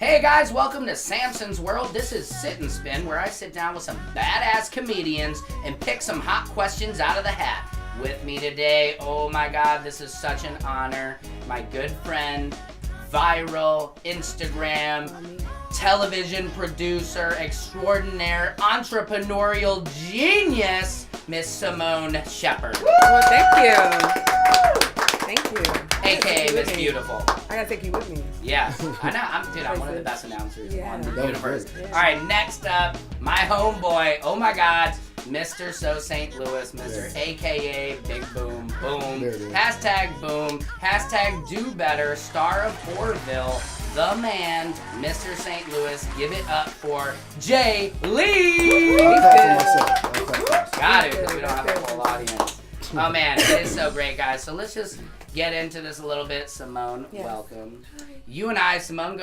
Hey guys, welcome to Samson's World. This is Sit and Spin, where I sit down with some badass comedians and pick some hot questions out of the hat. With me today, oh my god, this is such an honor, my good friend, viral, Instagram, television producer extraordinaire, entrepreneurial genius, Miss Simone Shepherd. Well, thank you. Thank you. AKA Miss Beautiful. I gotta take you with me. Yes, I know. I'm one of the best announcers on the universe. Yeah. All right, next up, my homeboy. Oh my God, Mr. So St. Louis, Mr. AKA Big Boom Boom. Hashtag Boom. Hashtag Do Better. Star of Orville. The man, Mr. St. Louis. Give it up for Jay Lee. Got it, because we don't have a full audience. Oh man, it is so great, guys. So let's just get into this a little bit. Simone, welcome. Hi. You and I, Simone,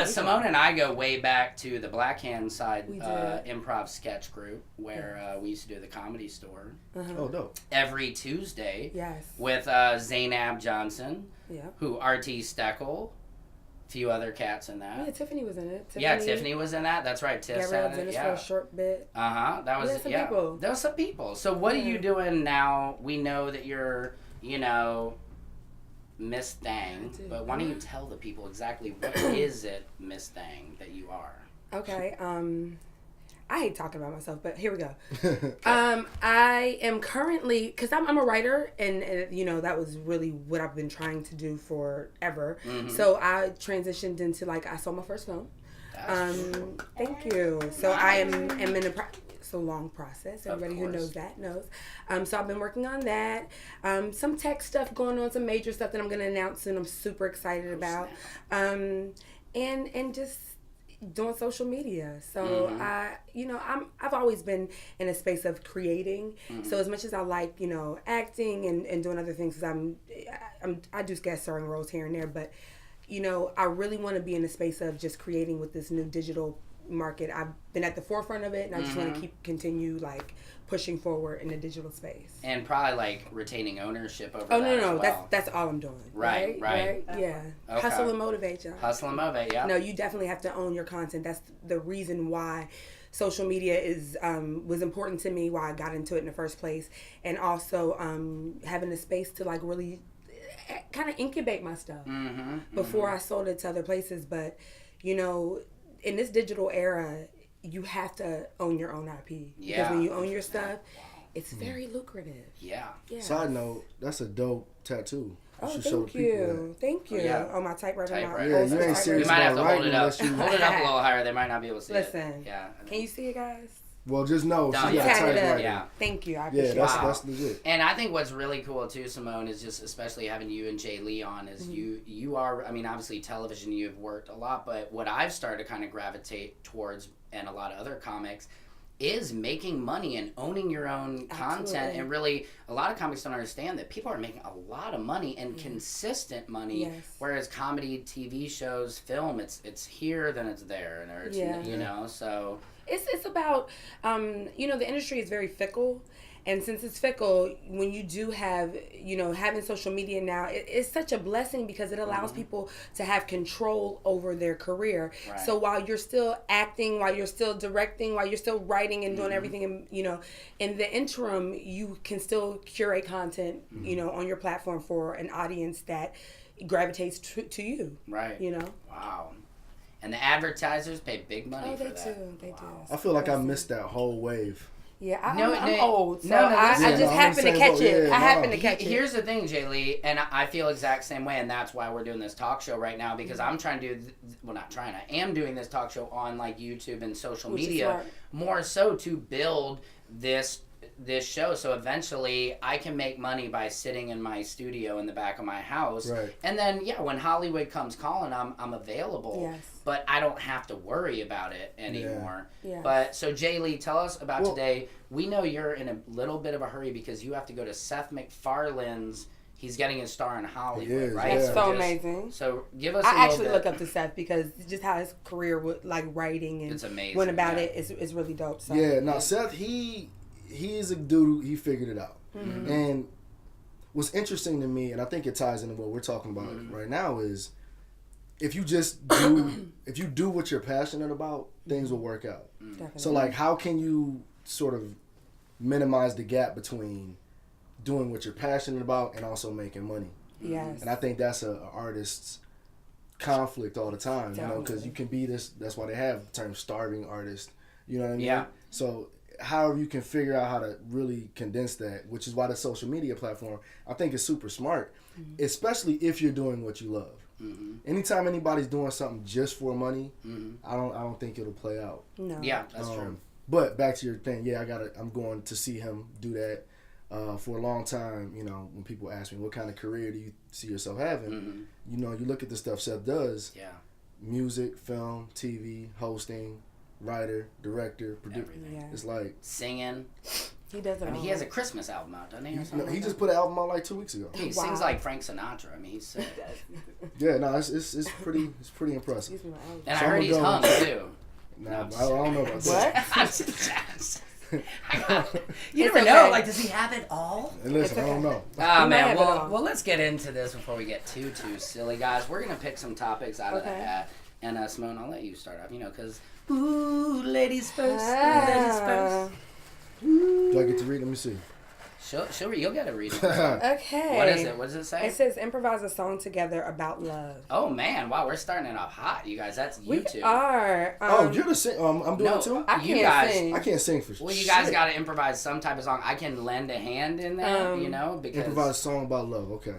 Simone and I go way back to the Black Hand Side improv sketch group where we used to do the Comedy Store. Oh, dope. Every Tuesday. Yes. With Zainab Johnson, who R.T. Steckel, a few other cats in that. Yeah, Tiffany was in it. Tiffany was in that. That's right. Tiff was in it for a short bit. That was people. There was some people. So what are you doing now? We know that you're, Miss Thang, but why don't you tell the people exactly what is it, Miss Thang, that you are? Okay. I hate talking about myself, but here we go. I am currently, because I'm a writer, and that was really what I've been trying to do forever. Mm-hmm. So I transitioned into, I saw my first film. Thank you. So I am in a long process. Everybody who knows that knows. So I've been working on that. Some tech stuff going on, some major stuff that I'm going to announce soon. I'm super excited about. And just doing social media. So I've always been in a space of creating. Mm-hmm. So as much as I like, acting and doing other things, because I do guest starring roles here and there, but I really want to be in the space of just creating with this new digital market. I've been at the forefront of it, and I just want to continue pushing forward in the digital space. And probably retaining ownership over that. No, as well. That's all I'm doing. Right. Yeah. Okay. Hustle and motivate, y'all. Hustle and motivate, yeah. No, you definitely have to own your content. That's the reason why social media was important to me, why I got into it in the first place, and also having the space to really kind of incubate my stuff before I sold it to other places. But in this digital era, you have to own your own IP. Yeah. Because when you own your stuff, it's very lucrative. Yeah. Side note, that's a dope tattoo. Thank you. Thank you. Yeah. On my typewriter. Yeah, you ain't serious. You might have to hold it up. You... Hold it up a little higher. They might not be able to see it. Listen. Yeah. Can you see it, guys? Well, just know she got typewriter. Yeah. Thank you. I appreciate it. That's legit. And I think what's really cool too, Simone, is just especially having you and Jay Lee on is you are, obviously television, you've worked a lot, but what I've started to kind of gravitate towards, and a lot of other comics, is making money and owning your own content. And really, a lot of comics don't understand that people are making a lot of money and consistent money, whereas comedy, TV shows, film, it's here, then it's there, and it's, so... It's about, the industry is very fickle. And since it's fickle, when you do have, having social media now, it's such a blessing because it allows people to have control over their career. Right. So while you're still acting, while you're still directing, while you're still writing and doing everything, in the interim, you can still curate content, on your platform for an audience that gravitates to you. Right. Wow. And the advertisers pay big money for that. They do. I feel like I missed that whole wave. Yeah, I'm old, so I just happened to catch it. I happened to catch it. Here's the thing, Jay Lee, and I feel exact same way, and that's why we're doing this talk show right now, because I'm trying to I am doing this talk show on YouTube and social media, more so to build this show, so eventually I can make money by sitting in my studio in the back of my house, and then when Hollywood comes calling, I'm available, but I don't have to worry about it anymore. But so Jay Lee, tell us about today. We know you're in a little bit of a hurry because you have to go to Seth MacFarlane's. He's getting a star in Hollywood, right? That's so amazing. So give us. I actually look up to Seth because just how his career with writing and it's amazing. Went about it is really dope. So. Seth he's a dude, he figured it out. Mm-hmm. And what's interesting to me, and I think it ties into what we're talking about right now, is if you just do what you're passionate about, things will work out. Definitely. So like, how can you sort of minimize the gap between doing what you're passionate about and also making money? Yes. And I think that's a artist's conflict all the time, you know, because you can be this. That's why they have the term starving artist. You know what I mean? Yeah. So however you can figure out how to really condense that, which is why the social media platform, I think, is super smart, especially if you're doing what you love. Anytime anybody's doing something just for money, I don't think it'll play out. No. Yeah, that's true. But back to your thing, yeah, I'm going to see him do that. For a long time, you know, when people ask me, what kind of career do you see yourself having? You know, you look at the stuff Seth does. Yeah. Music, film, TV, hosting, writer, director, producer. Yeah. It's like singing. He does it. I mean, he has a Christmas album out, doesn't he? Or something he just put an album out like 2 weeks ago. He sings like Frank Sinatra. I mean, he's sick. Yeah, no, it's pretty impressive. Excuse me, And I heard he's hung too. Nah, I don't know about that. What? You never know. Like, does he have it all? And listen, I don't know. Oh man, well, let's get into this before we get too silly, guys. We're gonna pick some topics out of the hat, and Simone, I'll let you start off. You know, because ladies first, ladies first. Do I get to read? Let me see. You'll get to read it. Okay. What is it? What does it say? It says improvise a song together about love. Oh man, wow, we're starting it off hot, you guys. That's you two. We are. You're the sing. I'm doing it too. I can't sing. I can't sing for sure. Well, you guys got to improvise some type of song. I can lend a hand in that, you know, because improvise a song about love. Okay.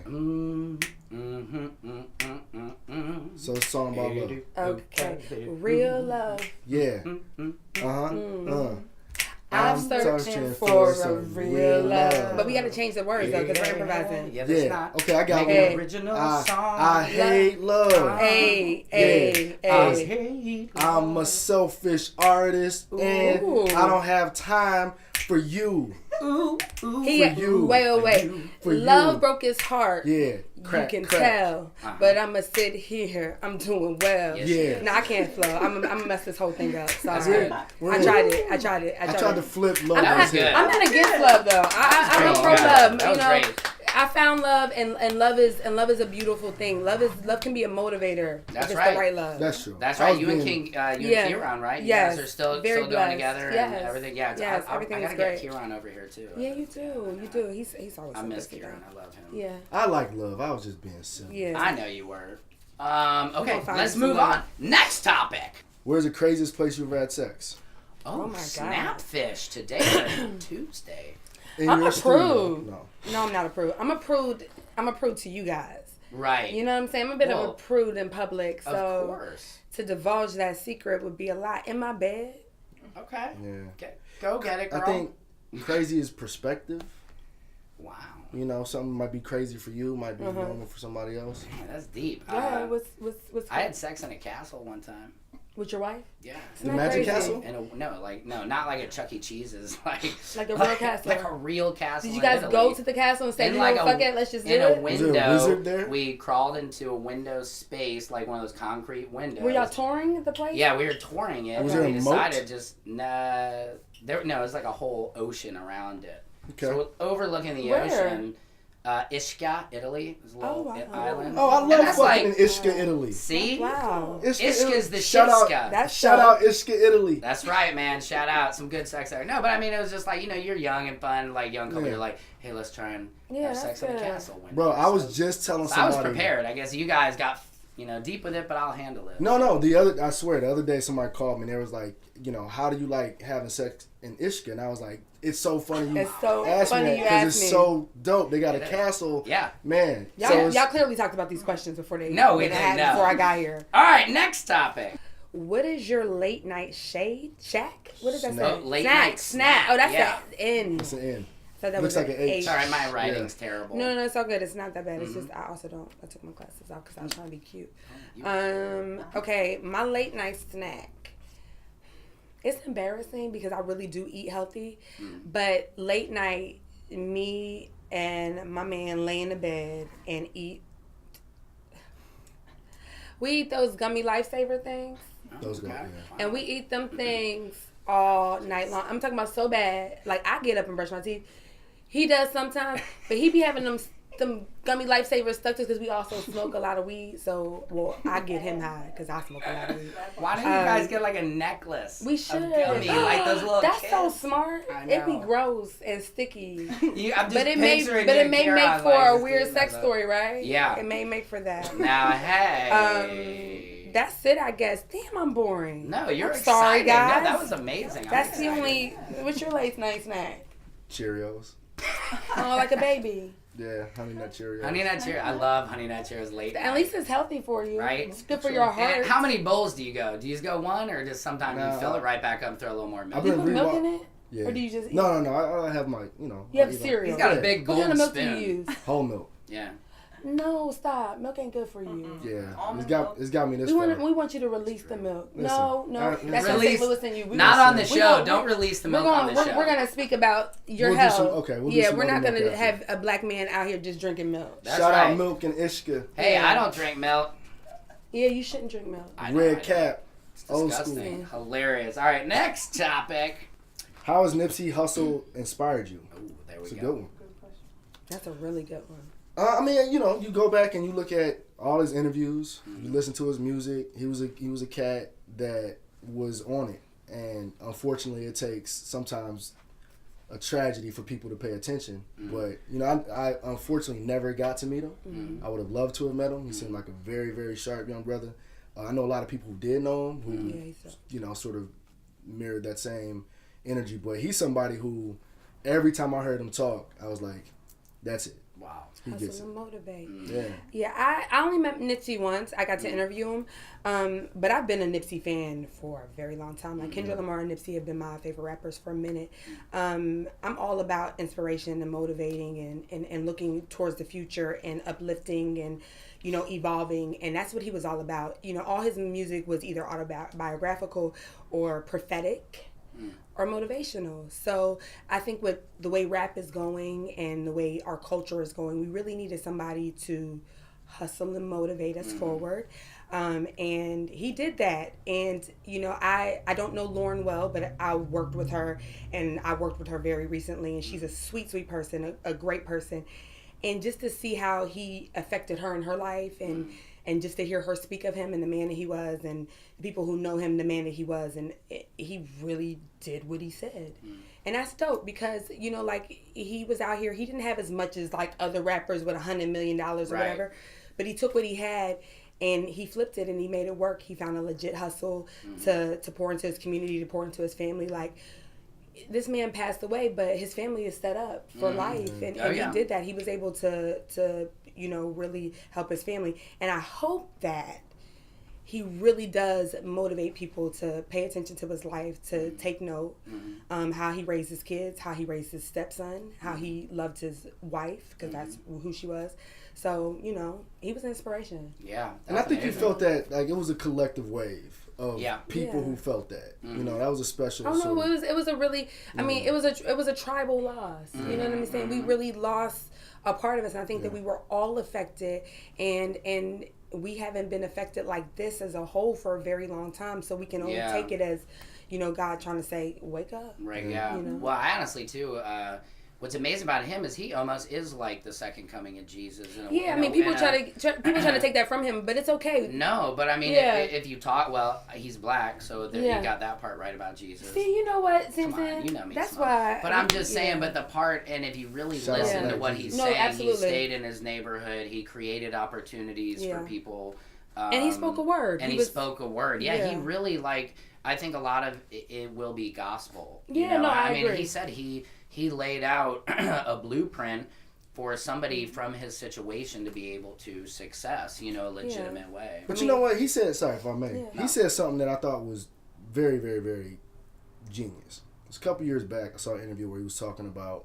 So it's a song about love. Okay. Real love. Yeah. I'm searching for a real love. But we got to change the words though, because we're improvising. Yeah. Okay, I got it. Original song. I hate love. I'm a selfish artist, and I don't have time for you. Wait. Love broke his heart. Yeah. You can tell, but I'ma sit here. I'm doing well. Yeah. No, I can't flow. I'm gonna mess this whole thing up. Sorry. Good. I tried it. I tried to flip love. That was good. I'm not against love though. I'm pro love. That was great. I found love, and love is a beautiful thing. Love can be a motivator. That's if it's right. the right love. That's true. That's right. You and Kieran, right? Yes. You guys are still Very doing blessed. together Yes. and everything. Yeah. Yes, I everything gotta is get great. Kieran over here too. Yeah, you do. He's always. I miss so good Kieran. though. I love him. Yeah. I like love. I was just being silly. Yeah. I know you were. Okay, find let's some move love. on. Next topic. Where's the craziest place you've had sex? Oh my God. Snapfish today, Tuesday. In I'm your a studio? prude. No. No, I'm not a prude. I'm a prude to you guys. Right. You know what I'm saying? I'm a bit of a prude in public, so of course. to divulge that secret would be a lot. In my bed. Okay. Yeah. Okay. Go get it, girl. I think crazy is perspective. Wow. You know, something might be crazy for you, might be normal for somebody else. Man, that's deep. Yeah, I had sex in a castle one time. With your wife? Yeah. The Magic Castle? And not like a Chuck E. Cheese's, like a real castle. Like a real castle. Did you guys go to the castle and say, fuck it, let's just do it? In a window, was there a wizard there? We crawled into a window space, like one of those concrete windows. Were y'all touring the place? Yeah, we were touring it. Was there a we decided moat? just it was like a whole ocean around it. Okay. So overlooking the ocean. Ischia, Italy. It's a little island. Oh, I love fucking in Ischia, Italy. See? Wow. Ischia is the shout Shitska. Shout out Ischia, Italy. That's right, man. Shout out. Some good sex there. No, but I mean, it was just like, you know, you're young and fun, like young couple. You're like, hey, let's try and have sex in the castle window. Bro, I was just telling somebody. I was prepared. I guess you guys got, deep with it, but I'll handle it. No. I swear, the other day somebody called me and they was like, how do you like having sex in Ischia? And I was like, it's so funny you asked me that because it's so dope. They got a castle. Yeah. Man. Y'all clearly talked about these questions before we didn't. Before I got here. All right, next topic. What is your late night shack? What does that say? Late night snack. Oh, that's an N. It's an N. So that looks was like an H. Sorry, my writing's terrible. No, it's all good. It's not that bad. It's just I took my glasses off because I was trying to be cute. Okay, my late night snack. It's embarrassing because I really do eat healthy, but late night, me and my man lay in the bed and eat. We eat those gummy lifesaver things. Those gummy, and we eat them things all night long. I'm talking about so bad. Like I get up and brush my teeth. He does sometimes, but he be having them them gummy lifesavers stuck to because we also smoke a lot of weed. So, well, I get him high because I smoke a lot of weed. Why don't you guys get like a necklace? We should. Of gummy, like those little That's kids. so smart. I know. It'd be gross and sticky. I'm just But it may picturing make Kira, for like, a just weird doing sex that. story, right? Yeah. It may make for that. Now, hey. That's it, I guess. Damn, I'm boring. No, you're I'm excited. sorry, guys. No, that was amazing. That's the only. What's your late night snack? Cheerios. Oh, like a baby. Yeah, Honey Nut Cheerios. Honey Nut Cheerios. I love Honey Nut Cheerios late At night. least it's healthy for you. Right? It's good for your heart. And how many bowls do you go? Do you just go one, or just sometimes No, you fill it right back up and throw a little more milk? I've You been put milk in rewalk- it? Yeah. Or do you just eat? No. I have my, You have I eat my- cereal. He's got a Yeah. big What kind golden of milk spoon. do you use? Whole milk. Yeah. No, stop. Milk ain't good for you. Yeah. Almond It's got me this We far. want you to release the milk. Listen, No, that's what Release- St. Louis and you. We Not gonna- on the we show. gonna- Don't release the We're milk on going. the show. We're gonna speak about your We'll do health. some- okay, we'll do yeah, some we're not other gonna milk have a black man out here just drinking milk. That's Shout right. out Milk and Ishka. Hey, Yeah. I don't drink milk. Yeah, you shouldn't drink milk. I know, I Red know. Cap. It's Old disgusting. school. Hilarious. All right, next topic. How has Nipsey Hussle inspired you? Oh, there we It's a go. good one. That's a really good one. I mean, you go back and you look at all his interviews. You listen to his music. He was a cat that was on it, and unfortunately, it takes sometimes a tragedy for people to pay attention. But I unfortunately never got to meet him. I would have loved to have met him. He seemed like a very, very sharp young brother. I know a lot of people who did know him who sort of mirrored that same energy. But he's somebody who every time I heard him talk, I was like, that's it. Wow. He gets Hustle it. and motivate. Yeah. Yeah, I only met Nipsey once. I got to interview him. But I've been a Nipsey fan for a very long time. Like Kendrick Lamar and Nipsey have been my favorite rappers for a minute. I'm all about inspiration and motivating and looking towards the future and uplifting and, evolving. And that's what he was all about. All his music was either autobiographical or prophetic. Or motivational. So I think with the way rap is going and the way our culture is going, we really needed somebody to hustle and motivate us forward. And he did that. And, I don't know Lauren well, but I worked with her and I worked with her very recently. And she's a sweet, sweet person, a great person. And just to see how he affected her in her life and just to hear her speak of him and the man that he was and the people who know him, the man that he was. And he really did what he said. And that's dope because, he was out here. He didn't have as much as like other rappers with $100 million or whatever. But he took what he had and he flipped it and he made it work. He found a legit hustle to pour into his community, to pour into his family. Like, this man passed away, but his family is set up for life. And he did that. He was able to really help his family. And I hope that he really does motivate people to pay attention to his life, to take note, how he raised his kids, how he raised his stepson, how he loved his wife, because that's who she was. So, he was an inspiration. Yeah. And I think you felt that, like, it was a collective wave of people who felt that. That was a special. Oh no, it was a really. I mean, it was a tribal loss. You know what I'm saying? We really lost a part of us, and I think that we were all affected, and we haven't been affected like this as a whole for a very long time. So we can only take it as, God trying to say, wake up. Right. Yeah. Well, I honestly too. What's amazing about him is he almost is like the second coming of Jesus. People try to take that from him, but it's okay. No, but I mean, if you talk, he's black, so you got that part right about Jesus. See, you know what, Come Simpson? on, you know me. That's Simone. why. But I'm just saying, but the part, and if you really listen to what he's saying, absolutely. he stayed in his neighborhood. He created opportunities for people. And he spoke a word. And he spoke a word. Yeah, he really I think a lot of it will be gospel. I mean, agree. he said he laid out a blueprint for somebody from his situation to be able to success, a legitimate way. But you know what? He said, sorry if I may, he said something that I thought was very, very, very genius. It was a couple years back, I saw an interview where he was talking about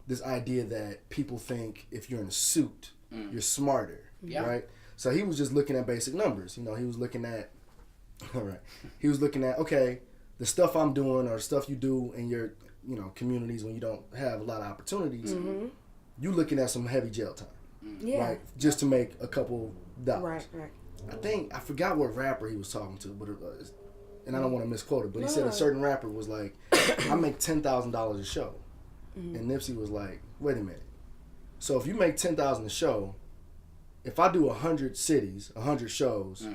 this idea that people think if you're in a suit, you're smarter, right? So he was just looking at basic numbers. He was looking at, okay, the stuff I'm doing or stuff you do in your, communities when you don't have a lot of opportunities, you looking at some heavy jail time, right? Just to make a couple dollars. Right. I forgot what rapper he was talking to, but and I don't want to misquote it, but he said a certain rapper was like, I make $10,000 a show. And Nipsey was like, wait a minute. So if you make 10,000 a show, if I do 100 cities, 100 shows,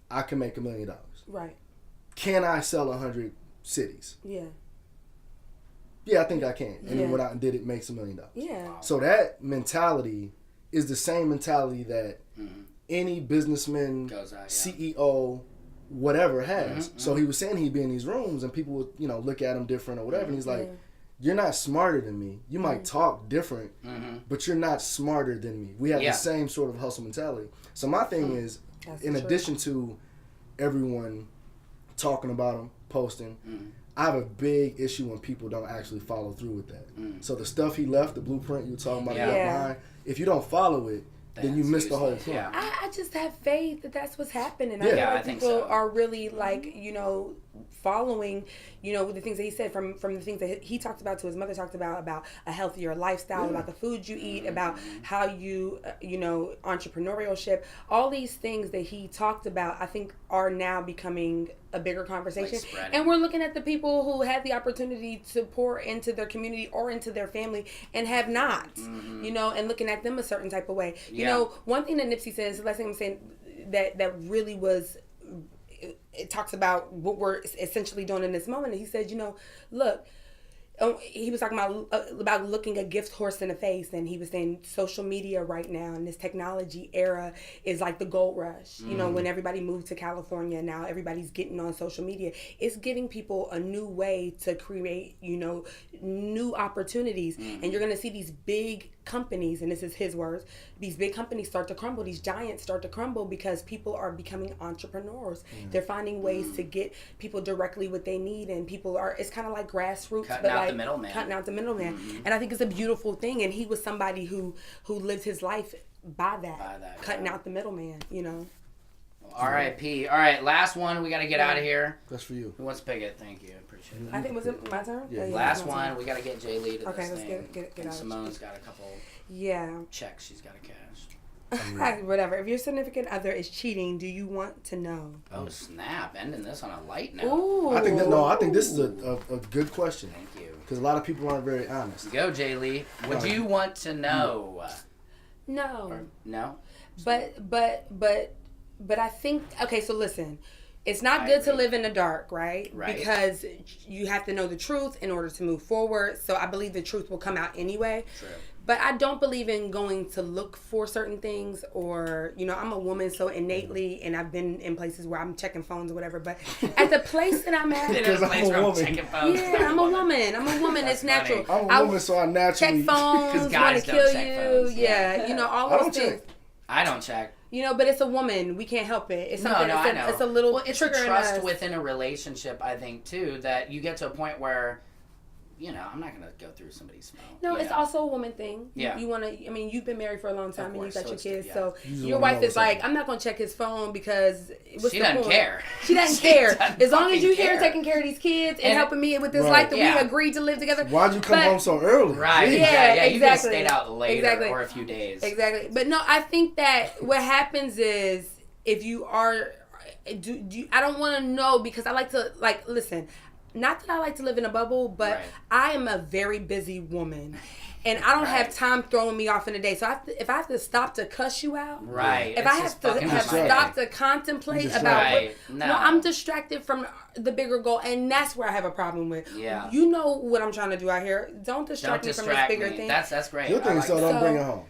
I can make $1 million. Right. Can I sell 100 cities? Yeah. Yeah, I think I can. And then what I did, it makes $1 million. Yeah. So that mentality is the same mentality that any businessman, CEO, whatever has. So he was saying he'd be in these rooms and people would, look at him different or whatever. And he's like, you're not smarter than me. You might talk different, but you're not smarter than me. We have the same sort of hustle mentality. So my thing is, in addition to everyone talking about him, posting, I have a big issue when people don't actually follow through with that. So the stuff he left, the blueprint you were talking about, behind, if you don't follow it, then you miss the whole point. Yeah. I just have faith that that's what's happening. I think people are really following, the things that he said from the things that he talked about to his mother talked about a healthier lifestyle, about the food you eat, about how you, entrepreneurship, all these things that he talked about, I think are now becoming a bigger conversation. And we're looking at the people who had the opportunity to pour into their community or into their family and have not, and looking at them a certain type of way. You know, one thing that Nipsey says, the last thing I'm saying that really was, it talks about what we're essentially doing in this moment. And he said, look, he was talking about looking a gift horse in the face, and he was saying social media right now in this technology era is like the gold rush. When everybody moved to California, now everybody's getting on social media. It's giving people a new way to create, new opportunities. And you're going to see these big companies, and this is his words, these big companies start to crumble, these giants start to crumble because people are becoming entrepreneurs. They're finding ways to get people directly what they need, and people are, it's kind of like grassroots, cutting out the middleman. And I think it's a beautiful thing, and he was somebody who lived his life by that cutting out the middleman, R.I.P. All right, last one. We got to get out of here. That's for you. Who wants to pick it? Thank you. Appreciate it. I think, was it my turn? Yeah. Last one. We got to get Jay Lee to okay, this let's thing. get and out. Simone's got a couple checks she's got to cash. Whatever. If your significant other is cheating, do you want to know? Oh, snap. Ending this on a light note. Ooh. I think this is a good question. Thank you. Because a lot of people aren't very honest. Go, Jay Lee. Would you want to know? No. Or, no? But I think, okay, so listen, it's not good to live in the dark, right? Because you have to know the truth in order to move forward. So I believe the truth will come out anyway. True. But I don't believe in going to look for certain things, or, I'm a woman, so innately, and I've been in places where I'm checking phones or whatever, but at the place that I'm at, because I'm a woman. I'm a woman. It's natural. I'm a woman, so I naturally check phones, want to kill you. Phones, all those things. I don't check. But it's a woman. We can't help it. It's something. I know. It's a little. Well, it's a trust within a relationship, I think, too, that you get to a point where, I'm not going to go through somebody's phone. No, it's also a woman thing. Yeah. You want to, you've been married for a long time and you got your kids. So you your wife is like, I'm not going to check his phone because she doesn't care. She doesn't care. As long as you're here taking care of these kids and helping me with this life that we agreed to live together. Why'd you come home so early? Right. Yeah, exactly. You could have stayed out later or a few days. Exactly. But no, I think that what happens is if you are, I don't want to know because I like to, listen, not that I like to live in a bubble, but I am a very busy woman. And I don't have time throwing me off in a day. So if I have to stop to cuss you out, if I have to stop to contemplate about I'm distracted from the bigger goal. And that's where I have a problem with. Yeah. You know what I'm trying to do out here. Don't distract me from this bigger thing. That's great. Your thing is don't bring it home.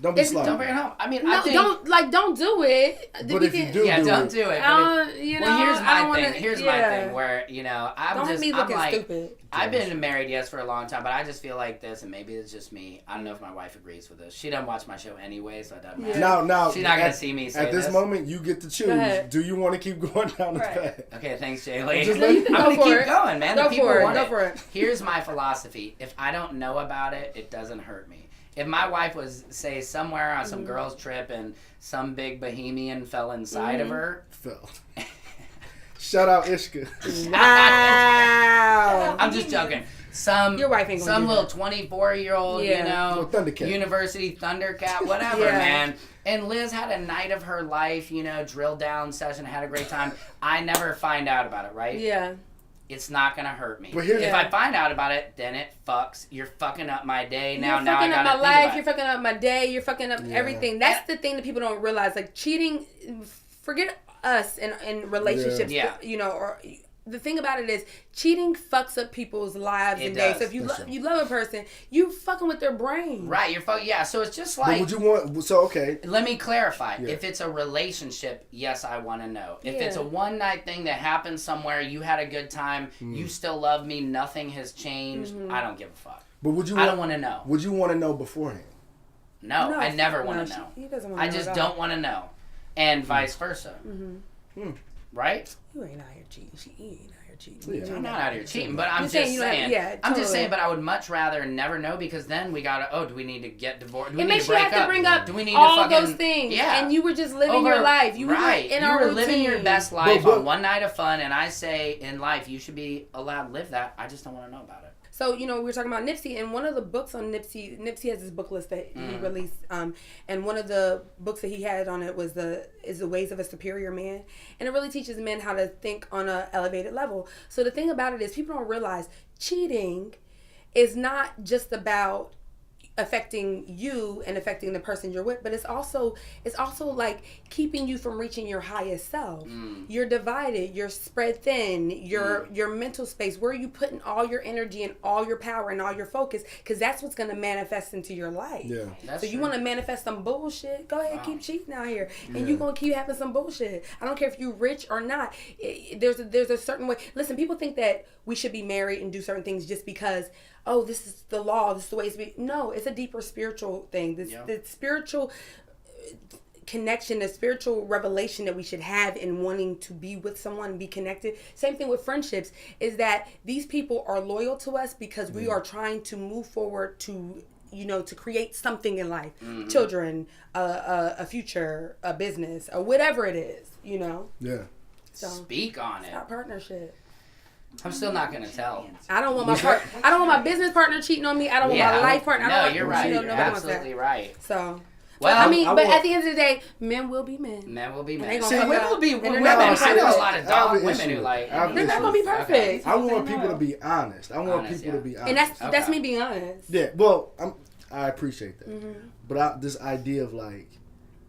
Don't be sloppy. Don't bring it home. I mean, don't do it. But if you do, don't do it. Well, here's my thing. Where I'm stupid. I've been married, for a long time, but I just feel like this, and maybe it's just me. I don't know if my wife agrees with this. She doesn't watch my show anyway, so it doesn't matter. Now, she's not gonna see me say at this moment. You get to choose. Do you want to keep going down this path? Okay, thanks, Jay Lee. I'm gonna keep going, man. Go for it. Here's my philosophy: if I don't know about it, it doesn't hurt me. If my wife was, say, somewhere on some girls' trip and some big bohemian fell inside of her. Shout out Ishka. Wow. I'm just joking. Your wife ain't gonna some little 24-year-old, university Thundercat, whatever, man. And Liz had a night of her life, drill down session, had a great time. I never find out about it, right? Yeah. it's not gonna hurt me. But if I find out about it, then it fucks. You're fucking up my day. Now I gotta fucking up my think life. about You're fucking up my day. You're fucking up everything. That's the thing that people don't realize. Like cheating, forget us in relationships. Yeah. You know, or the thing about it is cheating fucks up people's lives and days. So if you love a person, you fucking with their brain. Right. You're fucking. Yeah. So it's just like. But would you want? So okay. Let me clarify. Yeah. If it's a relationship, yes, I want to know. If it's a one night thing that happened somewhere, you had a good time, you still love me, nothing has changed. I don't give a fuck. But would you? I don't want to know. Would you want to know beforehand? No, I never want to know. He doesn't want I to know. just don't want to know, and vice versa. Right? You ain't out here cheating. You ain't out here cheating. I'm not out here cheating, but I'm just saying. I'm just saying, but I would much rather never know because then we gotta. Do we need to get divorced? Do we need to break up? You have to bring up do we need all to fucking, those things. Yeah. And you were just living your life. You were in our routine. You were living your best life on one night of fun, and I say in life you should be allowed to live that. I just don't want to know about it. So, you know, we were talking about Nipsey, and one of the books on Nipsey has this book list that he released, and one of the books that he had on it was the Ways of a Superior Man, and it really teaches men how to think on an elevated level. So the thing about it is people don't realize cheating is not just about affecting you and affecting the person you're with, but it's also like keeping you from reaching your highest self. You're divided, you're spread thin, your mental space, where are you putting all your energy and all your power and all your focus, because that's what's going to manifest into your life. So you want to manifest some bullshit, go ahead, keep cheating out here, and you're going to keep having some bullshit. I don't care if you're rich or not. There's a certain way. Listen, people think that we should be married and do certain things just because, oh, this is the law, this is the way it's be. No, it's a deeper spiritual thing. The spiritual connection, the spiritual revelation that we should have in wanting to be with someone, be connected. Same thing with friendships, is that these people are loyal to us because we are trying to move forward to, you know, to create something in life. Children, a future, a business, or whatever it is, you know? Yeah. So, speak on it. Our partnership. I'm still not gonna tell. I don't want my business partner cheating on me. I don't want my life partner. No, you're right. You're absolutely right. So, well, I mean, but at the end of the day, men will be men. Men will be men. See, women will be women. There's a lot of dog women who like. They're not gonna be perfect. I want people to be honest. I want people to be honest. And that's me being honest. Yeah. Well, I appreciate that. But this idea of like,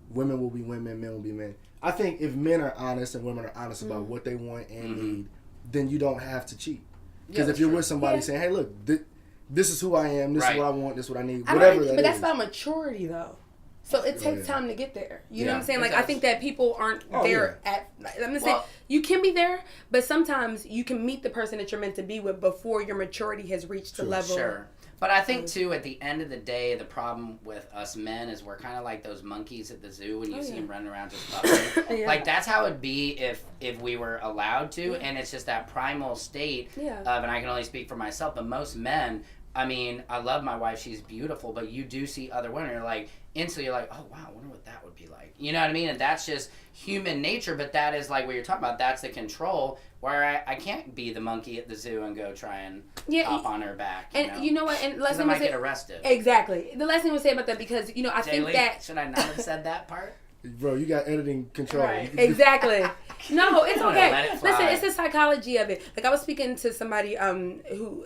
women will be women, men will be men. I think if men are honest and women are honest about what they want and need, then you don't have to cheat. Because if you're with somebody saying, hey, look, this is who I am, this is what I want, this is what I need, whatever that is. But that's about maturity, though. So it takes time to get there. You know what I'm saying? Like, I think that people aren't there at... I'm just saying, you can be there, but sometimes you can meet the person that you're meant to be with before your maturity has reached the level. Sure. But I think, too, at the end of the day, the problem with us men is we're kind of like those monkeys at the zoo when you see them running around just pupping. Like, that's how it'd be if we were allowed to, and it's just that primal state of, and I can only speak for myself, but most men, I mean, I love my wife, she's beautiful, but you do see other women, you're like, instantly you're like, oh, wow, I wonder what that would be like. You know what I mean? And that's just human nature, but that is like what you're talking about, that's the control, where I can't be the monkey at the zoo and go try and hop on her back. You know what? And I might get arrested. Exactly. The last thing I would say about that, because, you know, I think that... Should I not have said that part? Bro, you got editing control. Right. Exactly. No, it's okay. Listen, it's the psychology of it. Like, I was speaking to somebody who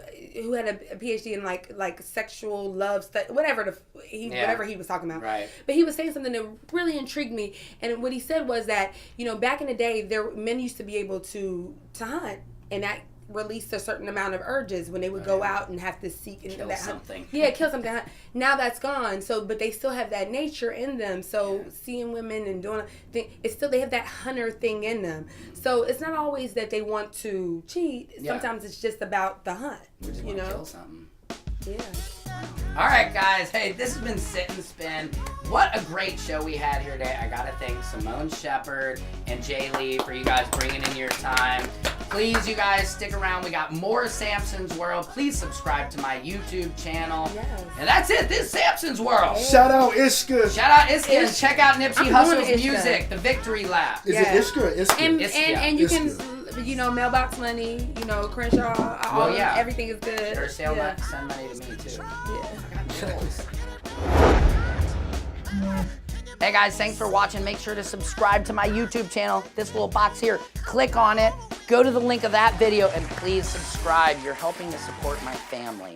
had a PhD in like sexual love stuff, whatever he was talking about. Right. But he was saying something that really intrigued me, and what he said was that, you know, back in the day, men used to be able to hunt, and that released a certain amount of urges when they would go out and have to seek and kill something. Kill something. Now that's gone. So, but they still have that nature in them. So seeing women and doing it's still, they have that hunter thing in them. So it's not always that they want to cheat. Sometimes it's just about the hunt. We just want to kill something. Yeah. All right, guys. Hey, this has been Sit and Spin. What a great show we had here today. I got to thank Simone Shepard and Jay Lee for you guys bringing in your time. Please, you guys, stick around. We got more Samson's World. Please subscribe to my YouTube channel. Yes. And that's it. This is Samson's World. Shout out Ishka. Shout out Ishka. And check out Nipsey Hussle's music, The Victory Lap. Is it Ishka or Ishka? And you can... You know, mailbox money, you know, Crenshaw, everything is good. Or send money to me, too. Yeah. I got bills. Hey guys, thanks for watching. Make sure to subscribe to my YouTube channel. This little box here, click on it, go to the link of that video, and please subscribe. You're helping to support my family.